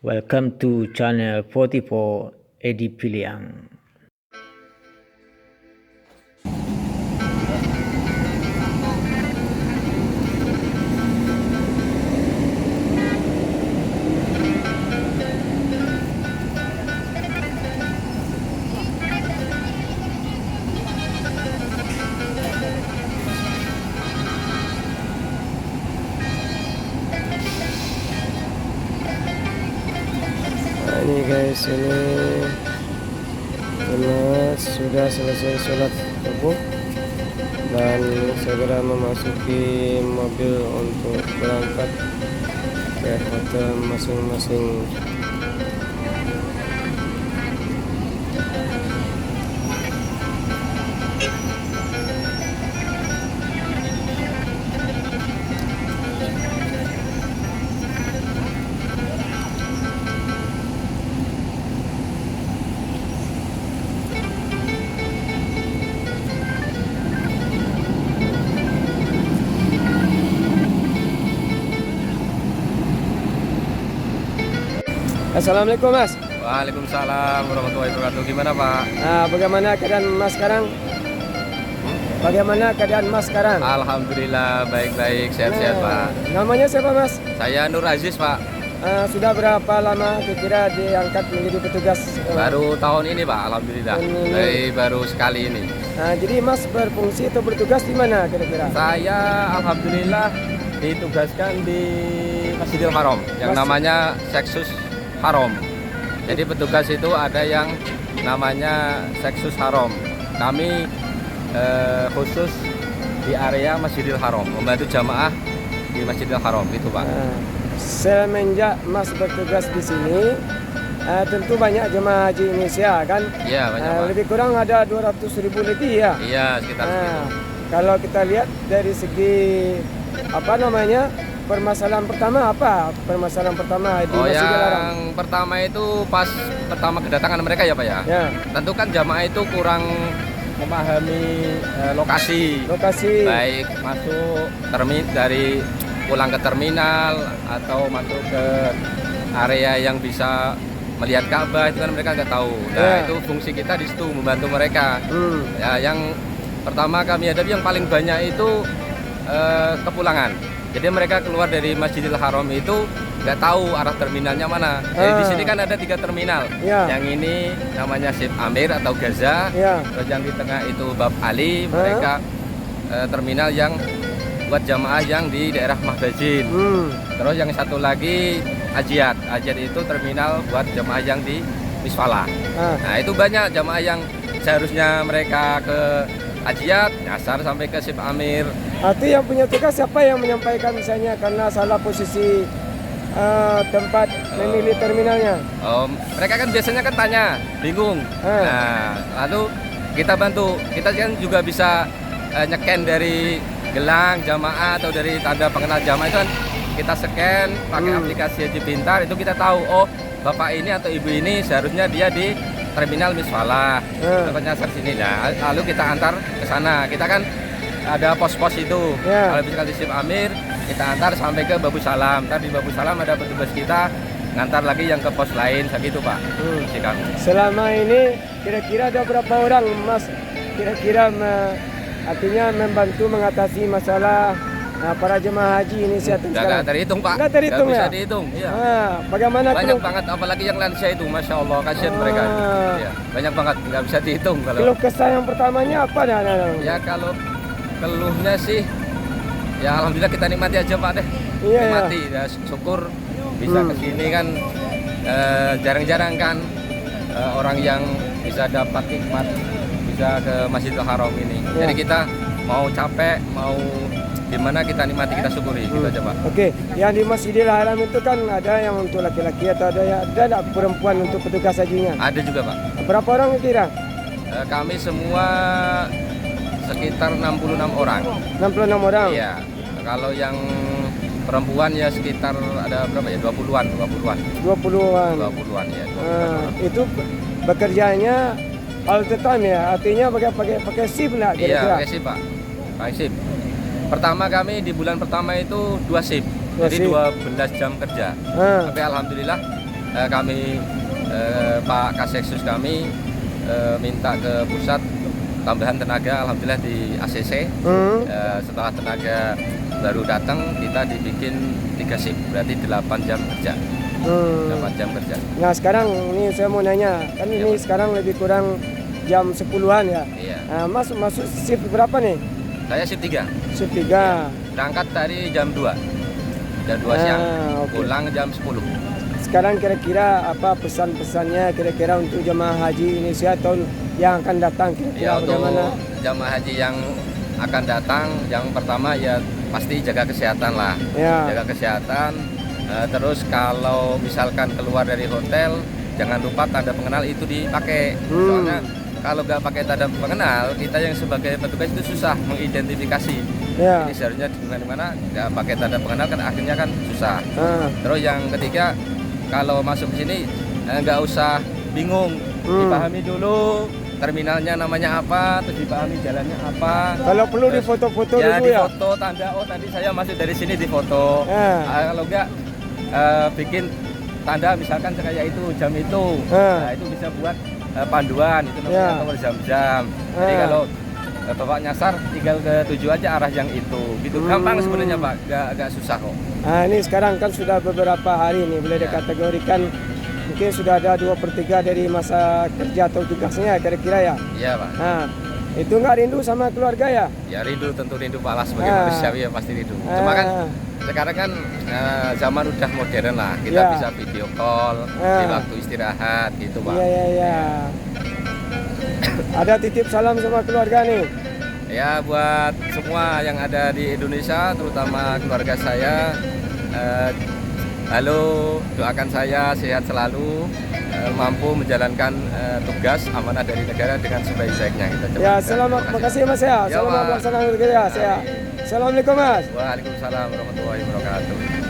Welcome to channel 44 Edi Piliang. Ini guys, ini sudah selesai sholat subuh dan segera memasuki mobil untuk berangkat ke hotel masing-masing. Assalamualaikum Mas. Waalaikumsalam warahmatullahi wabarakatuh. Gimana Pak? Nah, bagaimana keadaan Mas sekarang? Bagaimana keadaan Mas sekarang? Alhamdulillah baik-baik, sehat-sehat Pak. Namanya siapa Mas? Saya Nur Aziz Pak. Sudah berapa lama kira-kira diangkat menjadi petugas? Baru tahun ini Pak, alhamdulillah. Baru sekali ini. Nah, jadi Mas berfungsi atau bertugas di mana kira-kira? Saya alhamdulillah ditugaskan di Masjidil Haram yang namanya Seksus Haram. Jadi petugas itu ada yang namanya Seksus Haram. Kami khusus di area Masjidil Haram, membantu jamaah di Masjidil Haram itu Pak. Semenjak Mas bertugas di sini, tentu banyak jemaah haji Indonesia kan? Iya banyak Pak. Lebih kurang ada 200.000 lebih ya? Iya sekitar segitu. Kalau kita lihat dari segi permasalahan pertama apa? Permasalahan pertama di Masjidil Haram. Yang pertama itu pas pertama kedatangan mereka ya Pak ya. Ya. Tentu kan jamaah itu kurang memahami lokasi. Baik masuk dari pulang ke terminal atau masuk ke area yang bisa melihat Ka'bah itu kan mereka nggak tahu. Nah itu fungsi kita di situ membantu mereka. Ya, yang pertama kami hadapi yang paling banyak itu kepulangan. Jadi mereka keluar dari Masjidil Haram itu nggak tahu arah terminalnya mana. Jadi di sini kan ada 3 terminal. Yang ini namanya Sip Amir atau Gaza. Terus yang di tengah itu Bab Ali. Mereka terminal yang buat jamaah yang di daerah Mahbazin. Terus yang satu lagi Ajiat. Ajiat itu terminal buat jamaah yang di Misfalah. Nah itu banyak jamaah yang seharusnya mereka ke Ajiat, nyasar sampai ke Sip Amir. Arti yang punya tugas siapa yang menyampaikan misalnya karena salah posisi tempat memilih terminalnya? Mereka kan biasanya kan tanya, bingung. Nah, lalu kita bantu. Kita kan juga bisa nyeken dari gelang jamaah atau dari tanda pengenal jamaah itu kan kita scan pakai aplikasi Haji Pintar, itu kita tahu bapak ini atau ibu ini seharusnya dia di terminal Misfalah, nyasar sini. Nah, lalu kita antar ke sana. Kita kan ada pos-pos itu. Kalau misalkan di Sip Amir, kita antar sampai ke Babu Salam. Ntar di Babu Salam ada petugas kita ngantar lagi yang ke pos lain, begitu Pak. Selama ini kira-kira ada berapa orang Mas kira-kira artinya membantu mengatasi masalah para jemaah haji Indonesia sekarang? Nggak terhitung Pak. Nggak terhitung bisa ya? dihitung. Iya. Bagaimana banyak banget, apalagi yang lansia itu, Masya Allah, kasihan mereka. Ya, banyak banget, nggak bisa dihitung. Keluh kesah yang pertamanya apa? Ya kalau keluhnya sih, ya alhamdulillah kita nikmati aja Pak deh. Nikmati, ya syukur bisa kesini kan. Jarang-jarang kan orang yang bisa dapat nikmat bisa ke Masjidil Haram ini. Jadi kita mau capek, mau gimana kita nikmati, kita syukuri, gitu aja Pak. Oke, yang di Masjidil Haram itu kan ada yang untuk laki-laki atau ada perempuan untuk petugas hajinya? Ada juga Pak. Berapa orang kira? Kami semua sekitar 66 orang. 66 orang? Iya. Kalau yang perempuan ya sekitar ada berapa ya? 20-an. 20-an ya. Itu bekerjanya all the time ya? Artinya pakai shift nggak kira-kira? Iya, pakai shift Pak. Pakai shift. Pertama kami di bulan pertama itu 2 shift. Jadi 12 jam kerja. Tapi alhamdulillah Pak Kaseksus kami minta ke pusat tambahan tenaga, alhamdulillah di ACC. Setelah tenaga baru datang, kita dibikin 3 shift, berarti 8 jam kerja. 8 jam kerja. Nah sekarang ini saya mau nanya, kan ini sekarang lebih kurang jam 10-an ya. Iya. Nah, Mas masuk shift berapa nih? Saya shift 3. Shift 3. Berangkat dari jam 2. Jam 2 siang. Okay. Pulang jam 10. Sekarang kira-kira apa pesan-pesannya kira-kira untuk jemaah haji Indonesia tahun yang akan datang, kira-kira Ya, untuk bagaimana? jamaah haji yang akan datang, yang pertama ya pasti jaga kesehatan lah. Ya. Jaga kesehatan. Terus kalau misalkan keluar dari hotel, jangan lupa tanda pengenal itu dipakai. Soalnya kalau nggak pakai tanda pengenal, kita yang sebagai petugas itu susah mengidentifikasi. Ya. Jadi seharusnya di mana-mana nggak pakai tanda pengenal kan akhirnya kan susah. Terus yang ketiga, kalau masuk ke sini nggak usah bingung, dipahami dulu terminalnya namanya apa, terus dipahami jalannya apa. Kalau perlu Terus, difoto-foto ya, dulu ya. difoto tanda, oh tadi saya masuk dari sini difoto. Kalau enggak bikin tanda misalkan kayak itu jam itu, nah itu bisa buat panduan itu namanya nomor jam-jam. Jadi kalau Bapak nyasar tinggal ke tuju aja arah yang itu, gitu gampang sebenarnya Pak, agak susah kok. Nah ini sekarang kan sudah beberapa hari nih boleh dikategorikan mungkin sudah ada 2/3 dari masa kerja atau tugasnya kira-kira ya. Iya Pak. Nah itu nggak rindu sama keluarga ya? Ya rindu, tentu rindu Pak lah sebagai manusiawi ya pasti rindu. Cuma kan sekarang kan zaman udah modern lah, kita bisa video call di waktu istirahat gitu Pak. Iya. Ada titip salam sama keluarga nih. Ya buat semua yang ada di Indonesia, terutama keluarga saya. Halo, doakan saya sehat selalu, mampu menjalankan tugas amanah dari negara dengan sebaik-baiknya. Ya, selamat, makasih Mas ya. Selamat melaksanakan tugas ya. Assalamualaikum Mas. Waalaikumsalam warahmatullahi wabarakatuh.